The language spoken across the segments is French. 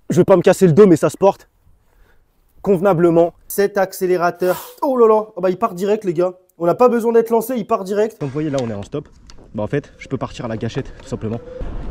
Je vais pas me casser le dos, mais ça se porte convenablement. Cet accélérateur, oh là là, oh bah il part direct les gars. On n'a pas besoin d'être lancé, il part direct. Comme vous voyez là on est en stop. Bah en fait je peux partir à la gâchette tout simplement.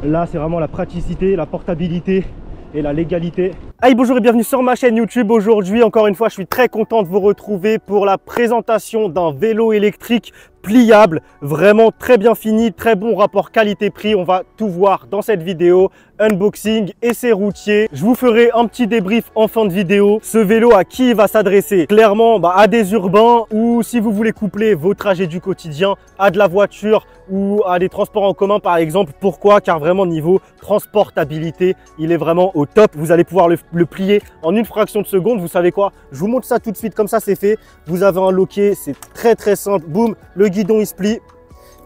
Là c'est vraiment la praticité, la portabilité et la légalité. Hey bonjour et bienvenue sur ma chaîne YouTube. Aujourd'hui encore une fois je suis très content de vous retrouver pour la présentation d'un vélo électrique pliable, vraiment très bien fini, très bon rapport qualité-prix. On va tout voir dans cette vidéo, unboxing, essai routier. Je vous ferai un petit débrief en fin de vidéo. Ce vélo, à qui il va s'adresser? Clairement à des urbains, ou si vous voulez coupler vos trajets du quotidien à de la voiture ou à des transports en commun par exemple. Pourquoi? Car vraiment niveau transportabilité, il est vraiment au top. Vous allez pouvoir le plier en une fraction de seconde. Vous savez quoi? Je vous montre ça tout de suite, comme ça c'est fait. Vous avez un loquet, c'est très simple. Boum, le guidon il se plie.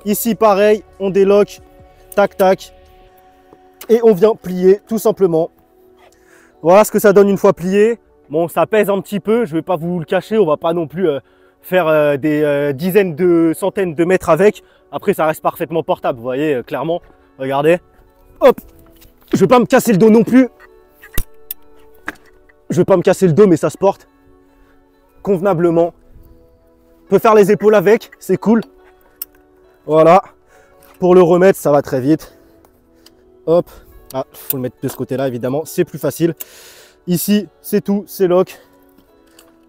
Ici pareil, on déloque, tac tac, et on vient plier tout simplement. Voilà ce que ça donne une fois plié. Bon, ça pèse un petit peu, je vais pas vous le cacher, on va pas non plus faire des dizaines de centaines de mètres avec. Après ça reste parfaitement portable, vous voyez clairement. Regardez, hop, je vais pas me casser le dos non plus. Je vais pas me casser le dos, mais ça se porte convenablement. On peut faire les épaules avec, c'est cool. Voilà. Pour le remettre, ça va très vite. Hop. Ah, faut le mettre de ce côté-là, évidemment. C'est plus facile. Ici, c'est tout, c'est lock.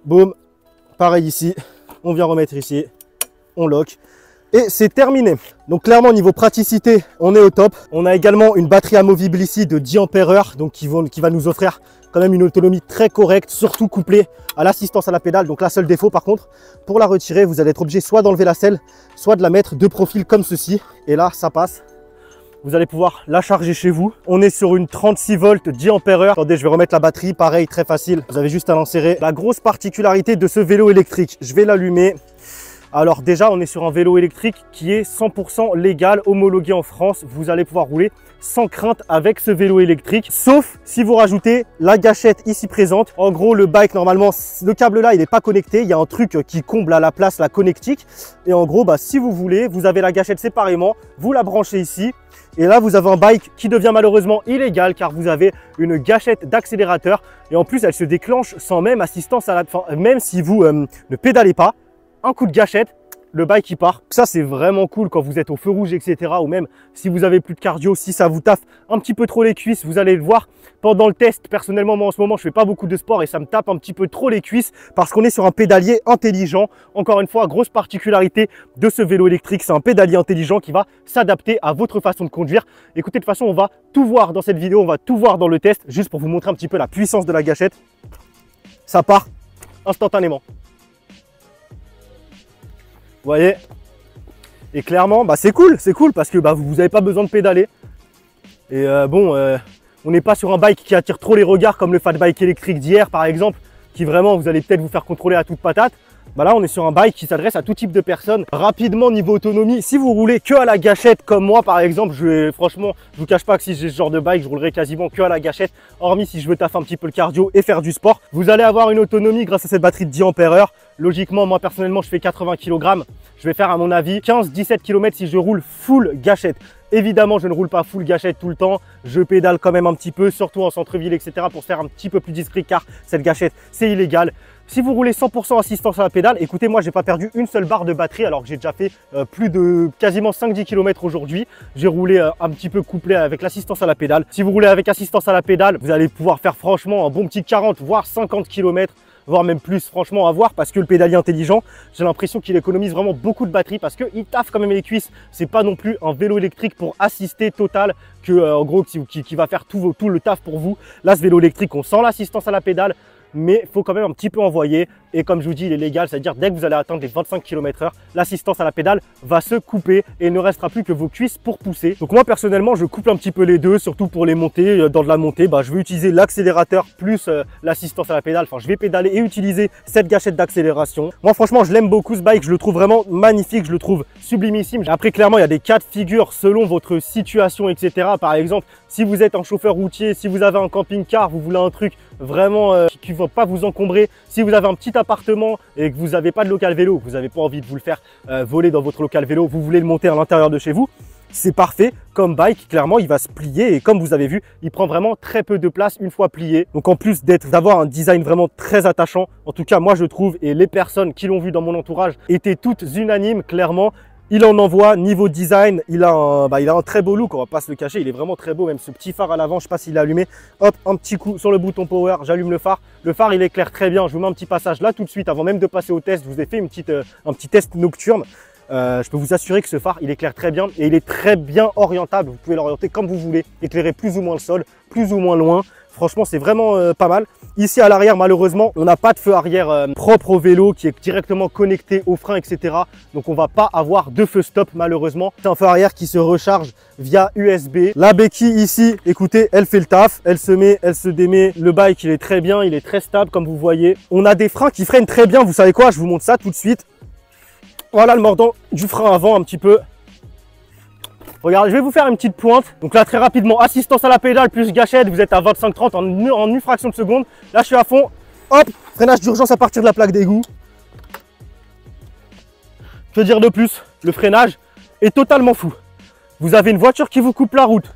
Boum. Pareil ici. On vient remettre ici. On lock. Et c'est terminé. Donc clairement, niveau praticité, on est au top. On a également une batterie amovible ici de 10 ampères, donc qui va nous offrir quand même une autonomie très correcte, surtout couplée à l'assistance à la pédale. Donc la seule défaut par contre, pour la retirer, vous allez être obligé soit d'enlever la selle, soit de la mettre de profil comme ceci. Et là, ça passe. Vous allez pouvoir la charger chez vous. On est sur une 36 volts 10 ampères. Attendez, je vais remettre la batterie. Pareil, très facile. Vous avez juste à l'insérer. La grosse particularité de ce vélo électrique, je vais l'allumer. Alors déjà, on est sur un vélo électrique qui est 100% légal, homologué en France. Vous allez pouvoir rouler sans crainte avec ce vélo électrique, sauf si vous rajoutez la gâchette ici présente. En gros, le bike, normalement, le câble là, il n'est pas connecté. Il y a un truc qui comble à la place la connectique. Et en gros, si vous voulez, vous avez la gâchette séparément, vous la branchez ici. Et là, vous avez un bike qui devient malheureusement illégal car vous avez une gâchette d'accélérateur. Et en plus, elle se déclenche sans même assistance à la... Enfin, même si vous ne pédalez pas, un coup de gâchette, le bike qui part. Ça c'est vraiment cool quand vous êtes au feu rouge, etc. Ou même si vous avez plus de cardio, si ça vous taffe un petit peu trop les cuisses, vous allez le voir pendant le test. Personnellement, moi en ce moment je fais pas beaucoup de sport et ça me tape un petit peu trop les cuisses parce qu'on est sur un pédalier intelligent. Encore une fois, grosse particularité de ce vélo électrique, c'est un pédalier intelligent qui va s'adapter à votre façon de conduire. Écoutez, de toute façon on va tout voir dans cette vidéo, on va tout voir dans le test, juste pour vous montrer un petit peu la puissance de la gâchette. Ça part instantanément. Vous voyez, et clairement c'est cool parce que vous n'avez pas besoin de pédaler. Et on n'est pas sur un bike qui attire trop les regards comme le fat bike électrique d'hier par exemple, qui vraiment vous allez peut-être vous faire contrôler à toute patate. Là on est sur un bike qui s'adresse à tout type de personnes. Rapidement niveau autonomie, si vous roulez que à la gâchette comme moi par exemple, franchement je vous cache pas que si j'ai ce genre de bike, je roulerai quasiment que à la gâchette, hormis si je veux taffer un petit peu le cardio et faire du sport. Vous allez avoir une autonomie grâce à cette batterie de 10 ampères. Logiquement, moi personnellement je fais 80 kg, je vais faire à mon avis 15-17 km si je roule full gâchette. Évidemment, je ne roule pas full gâchette tout le temps, je pédale quand même un petit peu, surtout en centre-ville, etc. pour faire un petit peu plus discret car cette gâchette, c'est illégal. Si vous roulez 100% assistance à la pédale, écoutez, moi, j'ai pas perdu une seule barre de batterie alors que j'ai déjà fait plus de quasiment 5-10 km aujourd'hui. J'ai roulé un petit peu couplé avec l'assistance à la pédale. Si vous roulez avec assistance à la pédale, vous allez pouvoir faire franchement un bon petit 40 voire 50 km. Voire même plus, franchement à voir, parce que le pédalier intelligent, j'ai l'impression qu'il économise vraiment beaucoup de batterie parce qu'il taffe quand même les cuisses. C'est pas non plus un vélo électrique pour assister total en gros qui va faire tout le taf pour vous. Là, ce vélo électrique, on sent l'assistance à la pédale, mais il faut quand même un petit peu envoyer. Et comme je vous dis, il est légal, c'est-à-dire dès que vous allez atteindre les 25 km/h, l'assistance à la pédale va se couper et il ne restera plus que vos cuisses pour pousser. Donc moi personnellement, je couple un petit peu les deux, surtout pour les montées. Dans de la montée, je vais utiliser l'accélérateur plus l'assistance à la pédale. Enfin, je vais pédaler et utiliser cette gâchette d'accélération. Moi franchement, je l'aime beaucoup ce bike, je le trouve vraiment magnifique, je le trouve sublimissime. Après clairement, il y a des cas de figure selon votre situation, etc. Par exemple, si vous êtes un chauffeur routier, si vous avez un camping-car, vous voulez un truc vraiment qui ne va pas vous encombrer, si vous avez un petit appartement et que vous n'avez pas de local vélo, que vous n'avez pas envie de vous le faire voler dans votre local vélo, vous voulez le monter à l'intérieur de chez vous, c'est parfait comme bike. Clairement, il va se plier et comme vous avez vu, il prend vraiment très peu de place une fois plié. Donc en plus d'avoir un design vraiment très attachant, en tout cas moi je trouve, et les personnes qui l'ont vu dans mon entourage étaient toutes unanimes, clairement. Il en envoie niveau design, il a un très beau look, on va pas se le cacher, il est vraiment très beau, même ce petit phare à l'avant, je sais pas s'il est allumé. Hop, un petit coup sur le bouton power, j'allume le phare. Le phare il éclaire très bien, je vous mets un petit passage là tout de suite, avant même de passer au test, je vous ai fait un petit test nocturne. Je peux vous assurer que ce phare il éclaire très bien et il est très bien orientable, vous pouvez l'orienter comme vous voulez, éclairer plus ou moins le sol, plus ou moins loin. Franchement, c'est vraiment pas mal. Ici, à l'arrière, malheureusement, on n'a pas de feu arrière propre au vélo qui est directement connecté au frein, etc. Donc, on va pas avoir de feu stop, malheureusement. C'est un feu arrière qui se recharge via USB. La béquille ici, écoutez, elle fait le taf. Elle se met, elle se démet. Le bike, il est très bien, il est très stable, comme vous voyez. On a des freins qui freinent très bien. Vous savez quoi? Je vous montre ça tout de suite. Voilà le mordant du frein avant un petit peu. Regardez, je vais vous faire une petite pointe. Donc là, très rapidement, assistance à la pédale plus gâchette, vous êtes à 25-30 en une fraction de seconde. Là, je suis à fond. Hop, freinage d'urgence à partir de la plaque d'égout. Que dire de plus? Le freinage est totalement fou. Vous avez une voiture qui vous coupe la route.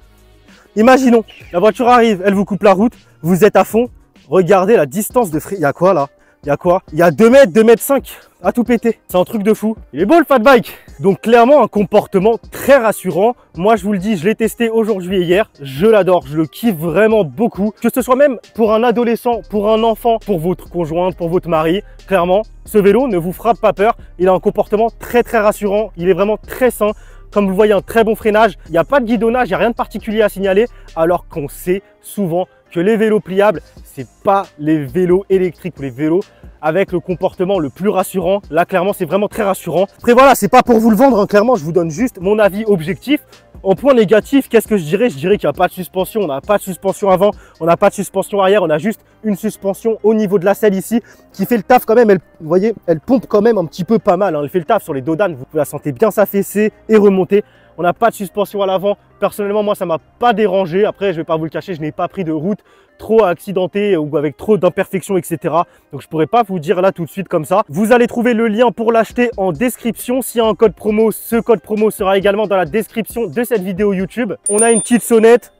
Imaginons, la voiture arrive, elle vous coupe la route, vous êtes à fond. Regardez la distance de frein. Il y a quoi là? Il y a quoi? Il y a 2 mètres, 2 mètres 5 à tout péter. C'est un truc de fou. Il est beau le fat bike. Donc clairement un comportement très rassurant. Moi je vous le dis, je l'ai testé aujourd'hui et hier. Je l'adore, je le kiffe vraiment beaucoup. Que ce soit même pour un adolescent, pour un enfant, pour votre conjointe, pour votre mari. Clairement, ce vélo ne vous frappe pas peur. Il a un comportement très rassurant. Il est vraiment très sain. Comme vous le voyez, un très bon freinage. Il n'y a pas de guidonnage, il n'y a rien de particulier à signaler. Alors qu'on sait souvent que les vélos pliables, c'est pas les vélos électriques ou les vélos avec le comportement le plus rassurant. Là, clairement, c'est vraiment très rassurant. Après, voilà, c'est pas pour vous le vendre, hein. Clairement, je vous donne juste mon avis objectif. En point négatif, qu'est-ce que je dirais? Je dirais qu'il n'y a pas de suspension. On n'a pas de suspension avant, on n'a pas de suspension arrière. On a juste une suspension au niveau de la selle ici qui fait le taf quand même. Elle, vous voyez, elle pompe quand même un petit peu pas mal, hein. Elle fait le taf sur les dodanes. Vous la sentez bien s'affaisser et remonter. On n'a pas de suspension à l'avant. Personnellement, moi, ça m'a pas dérangé. Après, je vais pas vous le cacher, je n'ai pas pris de route trop accidentée ou avec trop d'imperfections, etc. Donc, je pourrais pas vous dire là tout de suite comme ça. Vous allez trouver le lien pour l'acheter en description. S'il y a un code promo, ce code promo sera également dans la description de cette vidéo YouTube. On a une petite sonnette.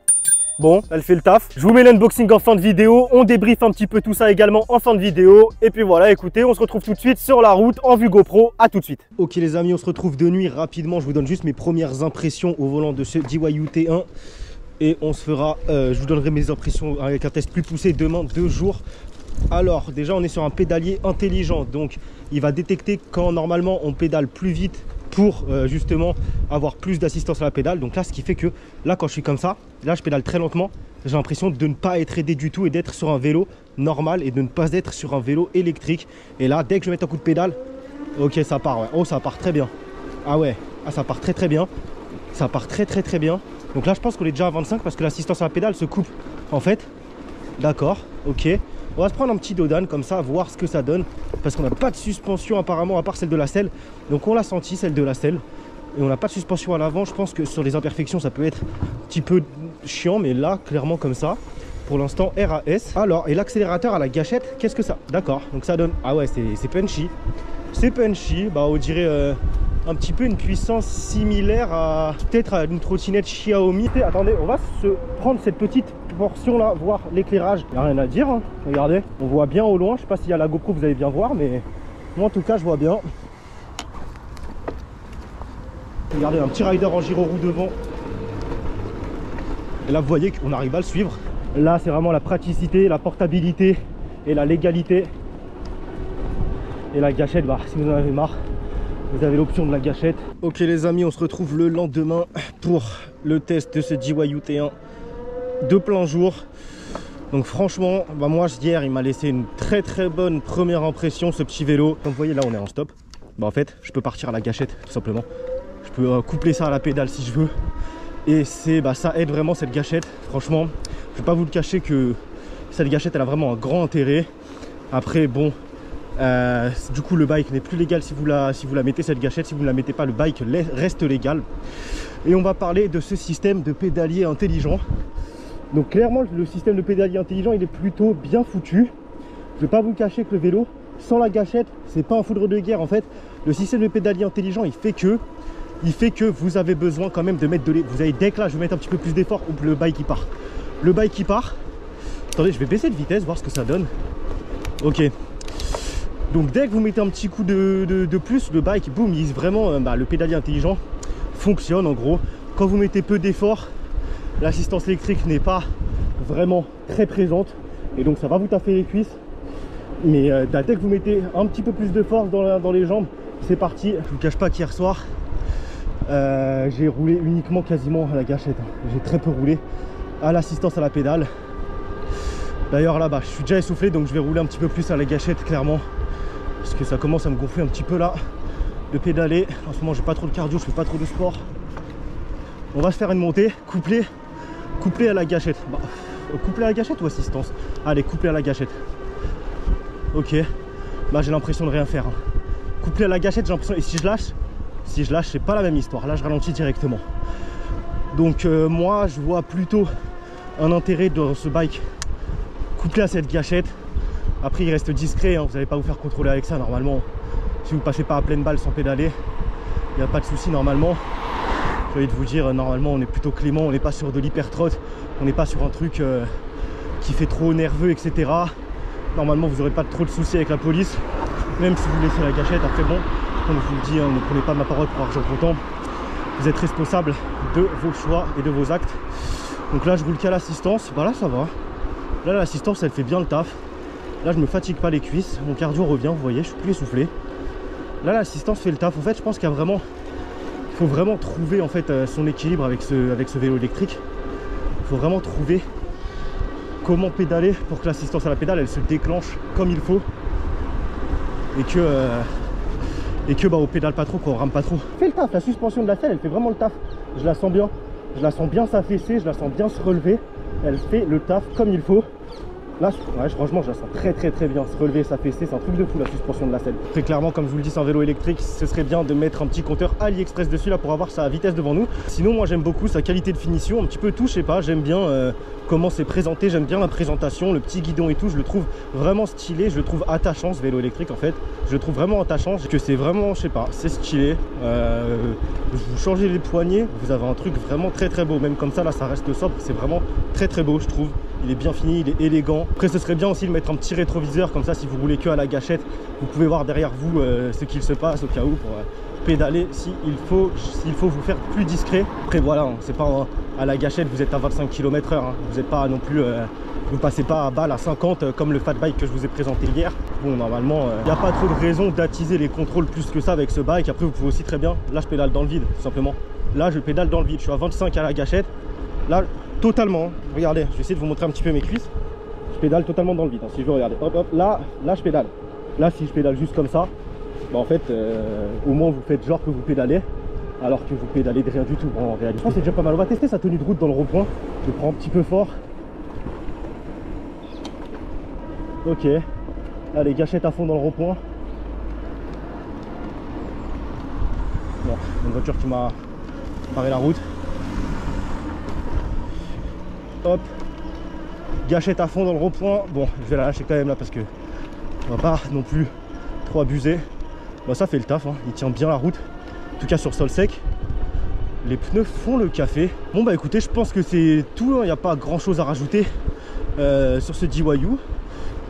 Bon, elle fait le taf. Je vous mets l'unboxing en fin de vidéo. On débriefe un petit peu tout ça également en fin de vidéo. Et puis voilà, écoutez, on se retrouve tout de suite sur la route en vue GoPro. À tout de suite. Ok les amis, on se retrouve de nuit rapidement. Je vous donne juste mes premières impressions au volant de ce DYU T1. Et on se fera, je vous donnerai mes impressions avec un test plus poussé demain, 2 jours. Alors, déjà, on est sur un pédalier intelligent. Donc, il va détecter quand normalement on pédale plus vite pour justement avoir plus d'assistance à la pédale. Donc là, ce qui fait que là, quand je suis comme ça, là, je pédale très lentement. J'ai l'impression de ne pas être aidé du tout et d'être sur un vélo normal et de ne pas être sur un vélo électrique. Et là, dès que je mets un coup de pédale, ok, ça part. Ouais. Oh, ça part très bien. Ah ouais, ah, ça part très bien. Ça part très bien. Donc là, je pense qu'on est déjà à 25 parce que l'assistance à la pédale se coupe en fait. D'accord, ok. On va se prendre un petit dodane comme ça, voir ce que ça donne. Parce qu'on n'a pas de suspension apparemment à part celle de la selle. Donc on l'a senti, celle de la selle. Et on n'a pas de suspension à l'avant. Je pense que sur les imperfections, ça peut être un petit peu chiant. Mais là, clairement comme ça. Pour l'instant, RAS. Alors, et l'accélérateur à la gâchette, qu'est-ce que ça? D'accord, donc ça donne... Ah ouais, c'est punchy. C'est punchy. Bah, on dirait... un petit peu une puissance similaire à peut-être à une trottinette Xiaomi. Attendez, on va se prendre cette petite portion là, voir l'éclairage. Il n'y a rien à dire, hein. Regardez, on voit bien au loin. Je sais pas s'il y a la GoPro, vous allez bien voir, mais moi en tout cas je vois bien. Regardez, un petit rider en gyro roue devant. Et là vous voyez qu'on arrive à le suivre. Là c'est vraiment la praticité, la portabilité et la légalité. Et la gâchette, bah si vous en avez marre, vous avez l'option de la gâchette. Ok les amis, on se retrouve le lendemain pour le test de ce DYU T1 de plein jour. Donc franchement, bah moi hier il m'a laissé une très bonne première impression ce petit vélo. Comme vous voyez là on est en stop. Bah en fait je peux partir à la gâchette tout simplement. Je peux coupler ça à la pédale si je veux. Et c'est ça aide vraiment cette gâchette. Franchement, je vais pas vous le cacher que cette gâchette elle a vraiment un grand intérêt. Après bon, du coup le bike n'est plus légal si vous la mettez cette gâchette. Si vous ne la mettez pas, le bike reste légal. Et on va parler de ce système de pédalier intelligent. Donc clairement le système de pédalier intelligent il est plutôt bien foutu. Je vais pas vous cacher que le vélo sans la gâchette c'est pas un foudre de guerre. En fait le système de pédalier intelligent il fait que il fait que vous avez besoin quand même de mettre de l'effort. Vous avez dès que là, je vais mettre un petit peu plus d'effort, le bike qui part. Le bike qui part. Attendez, je vais baisser de vitesse, voir ce que ça donne. Ok. Donc dès que vous mettez un petit coup de plus, le bike, boum, il vraiment, le pédalier intelligent fonctionne en gros. Quand vous mettez peu d'effort, l'assistance électrique n'est pas vraiment très présente. Et donc ça va vous taffer les cuisses. Mais dès que vous mettez un petit peu plus de force dans les jambes, c'est parti. Je vous cache pas qu'hier soir, j'ai roulé uniquement quasiment à la gâchette. J'ai très peu roulé à l'assistance à la pédale. D'ailleurs là, je suis déjà essoufflé, donc je vais rouler un petit peu plus à la gâchette clairement. Parce que ça commence à me gonfler un petit peu là, de pédaler. En ce moment, j'ai pas trop de cardio, je fais pas trop de sport. On va se faire une montée, couplée à la gâchette. Couplée à la gâchette ou assistance? Allez, couplée à la gâchette. Ok, là j'ai l'impression de rien faire. Couplé à la gâchette, j'ai l'impression, et si je lâche, c'est pas la même histoire. Là, je ralentis directement. Donc moi, je vois plutôt un intérêt dans ce bike couplé à cette gâchette. Après, il reste discret, hein, vous n'allez pas vous faire contrôler avec ça normalement. Si vous passez pas à pleine balle sans pédaler, il n'y a pas de souci normalement. J'ai envie de vous dire, normalement, on est plutôt clément, on n'est pas sur de l'hyper-trotte, on n'est pas sur un truc qui fait trop nerveux, etc. Normalement, vous n'aurez pas trop de soucis avec la police, même si vous laissez la gâchette. Après, bon, comme je vous le dis, hein, ne prenez pas ma parole pour argent comptant. Vous êtes responsable de vos choix et de vos actes. Donc là, je roule qu'à l'assistance. Bah là, ça va. Là, l'assistance, elle fait bien le taf. Là, je me fatigue pas les cuisses. Mon cardio revient, vous voyez, je suis plus essoufflé. Là, l'assistance fait le taf. En fait, je pense qu'il y a vraiment... Il faut vraiment trouver en fait son équilibre avec ce vélo électrique. Il faut vraiment trouver comment pédaler pour que l'assistance à la pédale, elle se déclenche comme il faut. Et que on pédale pas trop, qu'on rame pas trop. Fait le taf, la suspension de la selle, elle fait vraiment le taf. Je la sens bien. Je la sens bien s'affaisser, je la sens bien se relever. Elle fait le taf comme il faut. Là, ouais, franchement, je la sens très bien se relever, s'affaisser. C'est un truc de fou la suspension de la selle. Très clairement, comme je vous le dis, c'est un vélo électrique. Ce serait bien de mettre un petit compteur AliExpress dessus là pour avoir sa vitesse devant nous. Sinon, moi j'aime beaucoup sa qualité de finition, un petit peu tout, je sais pas. J'aime bien comment c'est présenté, j'aime bien la présentation, le petit guidon et tout. Je le trouve vraiment stylé, je le trouve attachant ce vélo électrique en fait. Je le trouve vraiment attachant, que c'est vraiment, je sais pas, c'est stylé. Vous changez les poignées, vous avez un truc vraiment très beau. Même comme ça, là, ça reste sobre, c'est vraiment très beau, je trouve. Il est bien fini, il est élégant. Après, ce serait bien aussi de mettre un petit rétroviseur, comme ça, si vous roulez que à la gâchette, vous pouvez voir derrière vous ce qu'il se passe au cas où pour pédaler s'il faut vous faire plus discret. Après, voilà, hein, c'est pas à la gâchette, vous êtes à 25 km/h. Hein, vous n'êtes pas non plus, vous passez pas à balle à 50 comme le fat bike que je vous ai présenté hier. Bon, normalement, il n'y a pas trop de raison d'attiser les contrôles plus que ça avec ce bike. Après, vous pouvez aussi très bien, là, je pédale dans le vide, tout simplement. Là, je pédale dans le vide. Je suis à 25 à la gâchette. Là, totalement, regardez, je vais essayer de vous montrer un petit peu mes cuisses. Je pédale totalement dans le vide, hein. Si je veux regarder, hop, là je pédale. Là, si je pédale juste comme ça, en fait, au moins vous faites genre que vous pédalez, alors que vous pédalez de rien du tout. En réalité, je pense que c'est déjà pas mal. On va tester sa tenue de route dans le rond-point. Je prends un petit peu fort. Ok, allez, gâchette à fond dans le rond-point. Bon, une voiture qui m'a barré la route. Hop, gâchette à fond dans le rond-point. Bon, je vais la lâcher quand même là parce que on va pas non plus trop abuser. Bah, ça fait le taf, hein. Il tient bien la route, en tout cas sur sol sec. Les pneus font le café. Bon bah écoutez, je pense que c'est tout, hein. Il n'y a pas grand chose à rajouter sur ce DIY.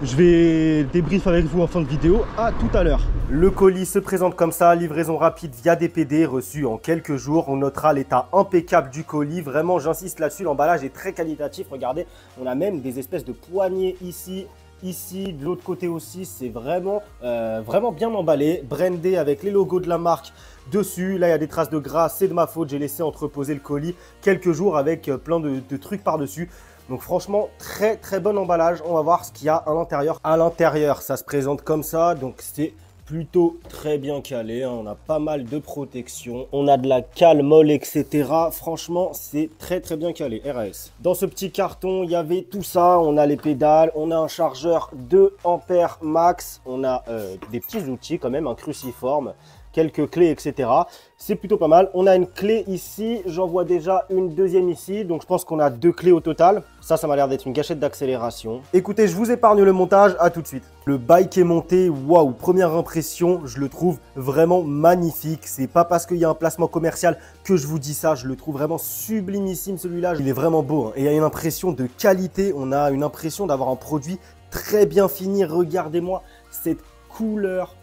Je vais débrief avec vous en fin de vidéo. À tout à l'heure. Le colis se présente comme ça, livraison rapide via DPD, reçu en quelques jours. On notera l'état impeccable du colis. Vraiment, j'insiste là-dessus, l'emballage est très qualitatif. Regardez, on a même des espèces de poignées ici, de l'autre côté aussi. C'est vraiment, vraiment bien emballé, brandé avec les logos de la marque dessus. Là, il y a des traces de gras, c'est de ma faute. J'ai laissé entreposer le colis quelques jours avec plein de trucs par-dessus. Donc franchement, très bon emballage. On va voir ce qu'il y a à l'intérieur. À l'intérieur, ça se présente comme ça. Donc c'est plutôt très bien calé. On a pas mal de protection. On a de la cale molle, etc. Franchement, c'est très bien calé. RAS. Dans ce petit carton, il y avait tout ça. On a les pédales. On a un chargeur 2 ampères max. On a des petits outils quand même, un cruciforme. quelques clés, etc. C'est plutôt pas mal. On a une clé ici, j'en vois déjà une deuxième ici, donc je pense qu'on a 2 clés au total. Ça m'a l'air d'être une gâchette d'accélération. Écoutez, je vous épargne le montage, à tout de suite. Le bike est monté, waouh, première impression, je le trouve vraiment magnifique. C'est pas parce qu'il y a un placement commercial que je vous dis ça, je le trouve vraiment sublimissime celui-là. Il est vraiment beau, hein. Et il y a une impression de qualité, on a une impression d'avoir un produit très bien fini. Regardez-moi cette couleur,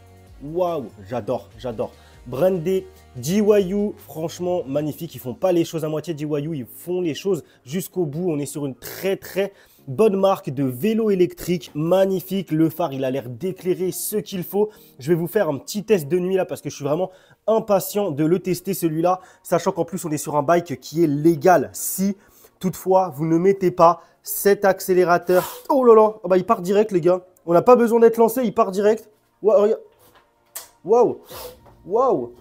waouh, j'adore, j'adore. Brandé JYU, franchement magnifique, ils font pas les choses à moitié. JYU, ils font les choses jusqu'au bout. On est sur une très bonne marque de vélo électrique, magnifique. Le phare, il a l'air d'éclairer ce qu'il faut. Je vais vous faire un petit test de nuit là parce que je suis vraiment impatient de le tester celui-là, sachant qu'en plus on est sur un bike qui est légal. Si toutefois vous ne mettez pas cet accélérateur, oh là là, oh bah, il part direct les gars. On n'a pas besoin d'être lancé, il part direct. Waouh, waouh, waouh.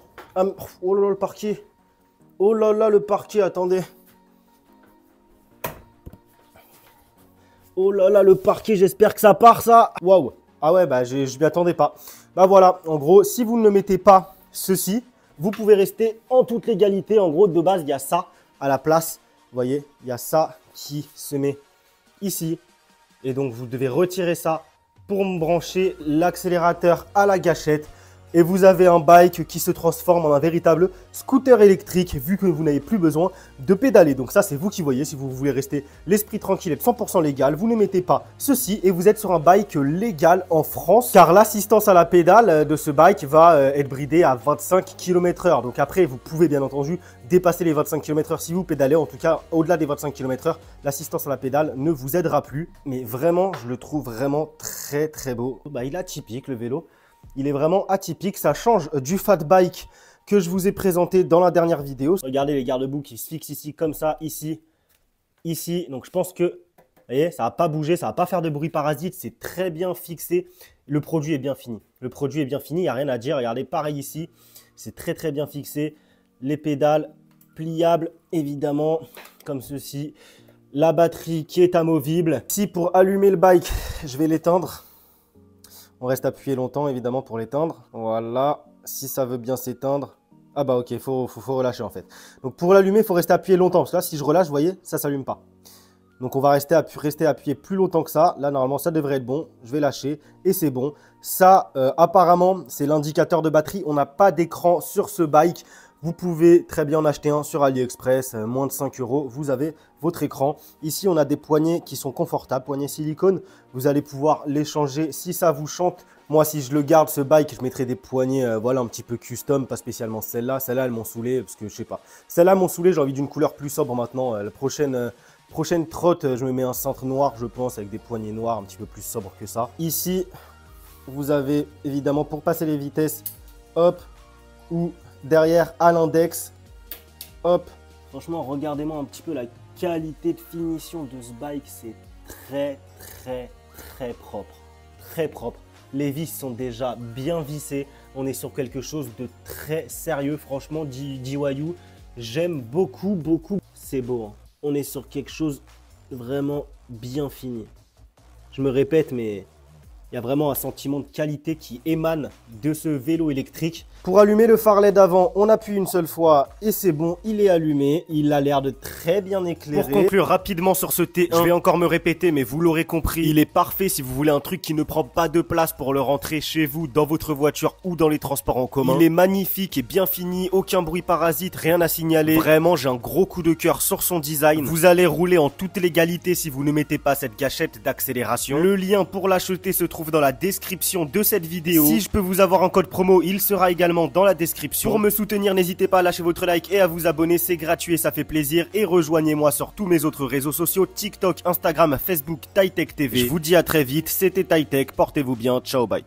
Oh là là, le parquet. Oh là là, le parquet, attendez. Oh là là, le parquet, j'espère que ça part ça. Waouh. Ah ouais, bah je m'y attendais pas. Bah voilà, en gros, si vous ne mettez pas ceci, vous pouvez rester en toute légalité. En gros, de base, il y a ça à la place. Vous voyez, il y a ça qui se met ici. Et donc, vous devez retirer ça pour me brancher l'accélérateur à la gâchette. Et vous avez un bike qui se transforme en un véritable scooter électrique vu que vous n'avez plus besoin de pédaler. Donc ça, c'est vous qui voyez. Si vous voulez rester l'esprit tranquille et 100% légal, vous ne mettez pas ceci et vous êtes sur un bike légal en France. Car l'assistance à la pédale de ce bike va être bridée à 25 km/h. Donc après, vous pouvez bien entendu dépasser les 25 km/h si vous pédalez. En tout cas, au-delà des 25 km/h, l'assistance à la pédale ne vous aidera plus. Mais vraiment, je le trouve vraiment très beau. Bah, il est atypique le vélo. Il est vraiment atypique, ça change du fat bike que je vous ai présenté dans la dernière vidéo. Regardez les garde-boue qui se fixent ici, comme ça, ici, ici. Donc je pense que, vous voyez, ça ne va pas bouger, ça ne va pas faire de bruit parasite, c'est très bien fixé. Le produit est bien fini. Le produit est bien fini, il n'y a rien à dire. Regardez, pareil ici, c'est très bien fixé. Les pédales pliables, évidemment, comme ceci. La batterie qui est amovible. Ici, pour allumer le bike, je vais l'éteindre. On reste appuyé longtemps, évidemment, pour l'éteindre. Voilà. Si ça veut bien s'éteindre. Ah bah ok, il faut relâcher en fait. Donc pour l'allumer, il faut rester appuyé longtemps. Parce que là, si je relâche, vous voyez, ça ne s'allume pas. Donc on va rester appuyé plus longtemps que ça. Là, normalement, ça devrait être bon. Je vais lâcher et c'est bon. Ça, apparemment, c'est l'indicateur de batterie. On n'a pas d'écran sur ce bike. Vous pouvez très bien en acheter un sur AliExpress, moins de 5 €. Vous avez votre écran. Ici, on a des poignées qui sont confortables, poignées silicone. Vous allez pouvoir les changer si ça vous chante. Moi, si je le garde, ce bike, je mettrai des poignées voilà, un petit peu custom, pas spécialement celle-là. Celle-là, elles m'ont saoulé parce que je sais pas. Celle-là m'ont saoulé, j'ai envie d'une couleur plus sobre maintenant. La prochaine trotte, je me mets un cintre noir, je pense, avec des poignées noires un petit peu plus sobres que ça. Ici, vous avez évidemment pour passer les vitesses, hop, ou derrière à l'index, hop. Franchement, regardez-moi un petit peu la qualité de finition de ce bike, c'est très propre, très propre. Les vis sont déjà bien vissées, on est sur quelque chose de très sérieux, franchement, JYU, j'aime beaucoup. C'est beau, hein. On est sur quelque chose vraiment bien fini. Je me répète, mais il y a vraiment un sentiment de qualité qui émane de ce vélo électrique. Pour allumer le phare LED avant, on appuie une seule fois et c'est bon, il est allumé. Il a l'air de très bien éclairer. Pour conclure rapidement sur ce T1, je vais encore me répéter, mais vous l'aurez compris, il est parfait si vous voulez un truc qui ne prend pas de place pour le rentrer chez vous, dans votre voiture ou dans les transports en commun. Il est magnifique et bien fini, aucun bruit parasite, rien à signaler. Vraiment, j'ai un gros coup de cœur sur son design. Vous allez rouler en toute légalité si vous ne mettez pas cette gâchette d'accélération. Le lien pour l'acheter se trouve dans la description de cette vidéo. Si je peux vous avoir un code promo, il sera également dans la description. Pour me soutenir, n'hésitez pas à lâcher votre like et à vous abonner, c'est gratuit et ça fait plaisir. Et rejoignez-moi sur tous mes autres réseaux sociaux, TikTok, Instagram, Facebook, TyTech TV. Je vous dis à très vite, c'était TyTech, portez-vous bien, ciao, bye.